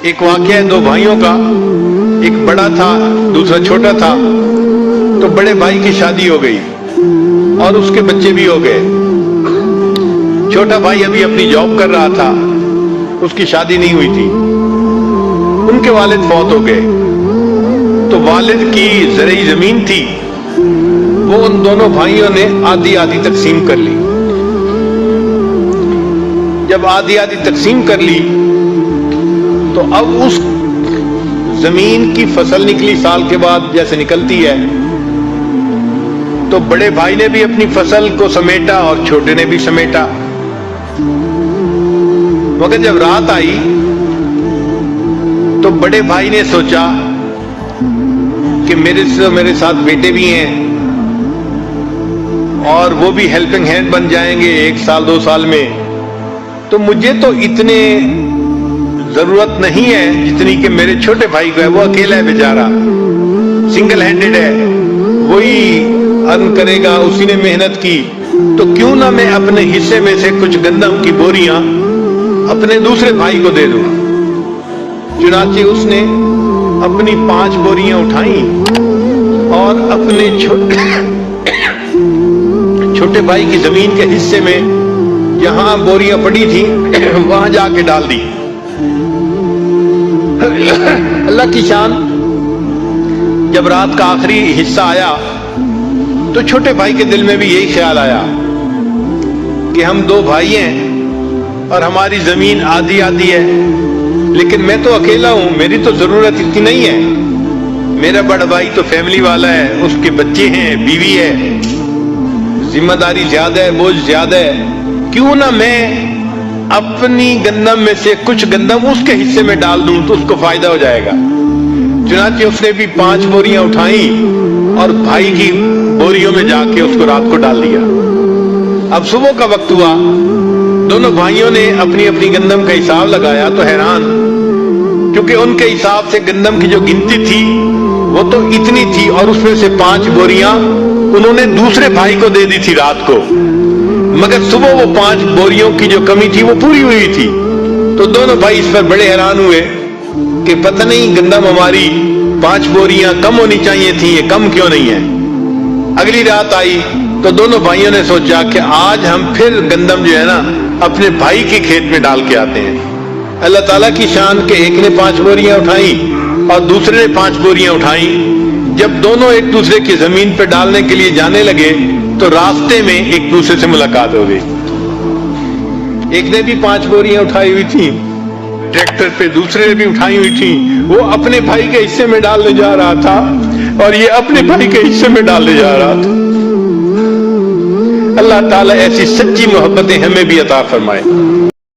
ایک واقعہ ہے دو بھائیوں کا، ایک بڑا تھا دوسرا چھوٹا تھا۔ تو بڑے بھائی کی شادی ہو گئی اور اس کے بچے بھی ہو گئے۔ چھوٹا بھائی ابھی اپنی جاب کر رہا تھا، اس کی شادی نہیں ہوئی تھی۔ ان کے والد فوت ہو گئے تو والد کی زرعی زمین تھی، وہ ان دونوں بھائیوں نے آدھی آدھی تقسیم کر لی۔ جب آدھی آدھی تقسیم کر لی تو اب اس زمین کی فصل نکلی سال کے بعد جیسے نکلتی ہے، تو بڑے بھائی نے بھی اپنی فصل کو سمیٹا اور چھوٹے نے بھی سمیٹا۔ مگر جب رات آئی تو بڑے بھائی نے سوچا کہ میرے ساتھ بیٹے بھی ہیں اور وہ بھی ہیلپنگ ہینڈ بن جائیں گے 1 سال 2 سال میں، تو مجھے تو اتنے ضرورت نہیں ہے جتنی کہ میرے چھوٹے بھائی کو ہے۔ وہ اکیلا ہے بیچارہ، سنگل ہینڈڈ ہے، وہی ارن کرے گا، اسی نے محنت کی، تو کیوں نہ میں اپنے حصے میں سے کچھ گندم کی بوریاں اپنے دوسرے بھائی کو دے دوں۔ چنانچہ اس نے اپنی 5 بوریاں اٹھائیں اور اپنے چھوٹے بھائی کی زمین کے حصے میں جہاں بوریاں پڑی تھیں وہاں جا کے ڈال دی۔ اللہ کی شان، جب رات کا آخری حصہ آیا تو چھوٹے بھائی کے دل میں بھی یہی خیال آیا کہ ہم 2 بھائی ہیں اور ہماری زمین آدھی آدھی ہے، لیکن میں تو اکیلا ہوں، میری تو ضرورت اتنی نہیں ہے۔ میرا بڑا بھائی تو فیملی والا ہے، اس کے بچے ہیں، بیوی ہے، ذمہ داری زیادہ ہے، بوجھ زیادہ ہے، کیوں نہ میں اپنی گندم میں سے کچھ گندم اس کے حصے میں ڈال دوں تو اس کو فائدہ ہو جائے گا۔ چنانچہ اس نے بھی 5 بوریاں اٹھائیں اور بھائی کی بوریوں میں جا کے اس کو رات کو ڈال دیا۔ اب صبح کا وقت ہوا، دونوں بھائیوں نے اپنی اپنی گندم کا حساب لگایا تو حیران، کیونکہ ان کے حساب سے گندم کی جو گنتی تھی وہ تو اتنی تھی، اور اس میں سے 5 بوریاں انہوں نے دوسرے بھائی کو دے دی تھی رات کو، مگر صبح وہ 5 بوریوں کی جو کمی تھی وہ پوری ہوئی تھی۔ تو دونوں بھائی اس پر بڑے حیران ہوئے کہ پتہ نہیں گندم ہماری 5 بوریاں کم ہونی چاہیے تھی، یہ کم کیوں نہیں ہے۔ اگلی رات آئی تو دونوں بھائیوں نے سوچا کہ آج ہم پھر گندم جو ہے نا اپنے بھائی کے کھیت میں ڈال کے آتے ہیں۔ اللہ تعالیٰ کی شان کہ ایک نے 5 بوریاں اٹھائیں اور دوسرے نے 5 بوریاں اٹھائیں۔ جب دونوں ایک دوسرے کی زمین پہ ڈالنے کے لیے جانے لگے تو راستے میں ایک دوسرے سے ملاقات ہو گئی۔ ایک نے بھی 5 بوریاں اٹھائی ہوئی تھیں ٹریکٹر پہ، دوسرے نے بھی اٹھائی ہوئی تھیں، وہ اپنے بھائی کے حصے میں ڈالنے جا رہا تھا اور یہ اپنے بھائی کے حصے میں ڈالنے جا رہا تھا۔ اللہ تعالیٰ ایسی سچی محبتیں ہمیں بھی عطا فرمائے۔